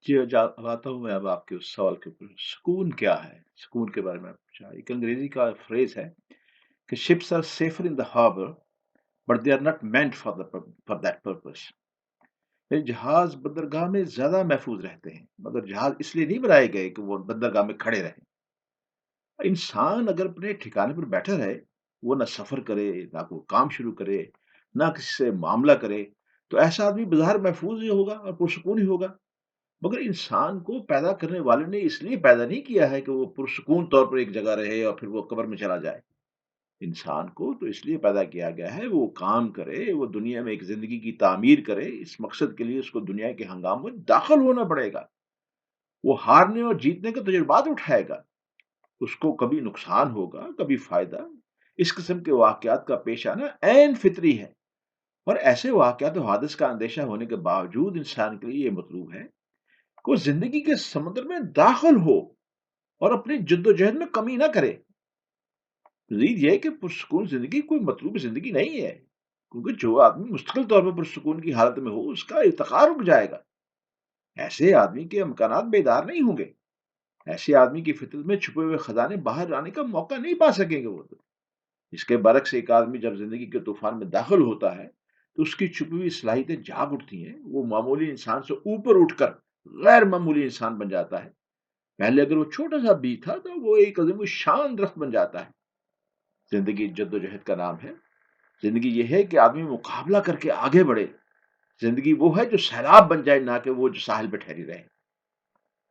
जी, अब आता हूँ मैं अब आपके उस सवाल के ऊपर, सुकून क्या है? सुकून के बारे में आपने पूछा। एक अंग्रेज़ी का फ्रेज़ है कि ships are safer in the harbour but they are not meant for that purpose. ये जहाज़ बंदरगाह में ज़्यादा महफूज़ रहते हैं, मगर जहाज़ इसलिए नहीं बनाए गए कि वो बंदरगाह में खड़े रहें। इंसान अगर अपने ठिकाने पर बैठा रहे, वो ना सफ़र करे, ना कोई काम शुरू करे, ना किसी से मामला करे, तो ऐसा आदमी बज़ाहिर महफूज़ ही होगा और पुरसुकून ही होगा। मगर इंसान को पैदा करने वाले ने इसलिए पैदा नहीं किया है कि वो पुरसुकून तौर पर एक जगह रहे और फिर वो कब्र में चला जाए। इंसान को तो इसलिए पैदा किया गया है, वो काम करे, वो दुनिया में एक ज़िंदगी की तामीर करे, इस मकसद के लिए उसको दुनिया के हंगामों में दाखिल होना पड़ेगा। वो हारने और जीतने के तजुर्बात उठाएगा। उसको कभी नुकसान होगा, कभी फ़ायदा। इस किस्म के वाक़यात का पेश आना ऐन फ़ितरी है और ऐसे वाक़यात और हादिस का अंदेशा होने के बावजूद इंसान के लिए ये मतलूब है कि वो ज़िंदगी के समुद्र में दाखिल हो और अपनी जद्दोजहद में कमी ना करे। रीज़ ये है कि पुरसुकून ज़िंदगी कोई मतलूब ज़िंदगी नहीं है, क्योंकि जो आदमी मुस्तकिल तौर पर पुरसुकून की हालत में हो, उसका इर्तिक़ा रुक जाएगा। ऐसे आदमी के इम्कानात बेदार नहीं होंगे। ऐसे आदमी की फ़ितरत में छुपे हुए खज़ाने बाहर आने का मौका नहीं पा सकेंगे वो तो। इसके बरक्स एक आदमी जब ज़िंदगी के तूफ़ान में दाखिल होता है, तो उसकी छुपी हुई सलाहियतें जाग उठती हैं। वो मामूली इंसान से ऊपर उठकर गैर मामूली इंसान बन जाता है। पहले अगर वो छोटा-सा बीज था, तो वो एक अज़ीमुश्शान दरख़्त बन जाता है। ज़िंदगी जद्दोजहद का नाम है। ज़िंदगी ये है कि आदमी मुकाबला करके आगे बढ़े। ज़िंदगी वो है जो सैलाब बन जाए, ना कि वो जो साहिल पे ठहरी रहे।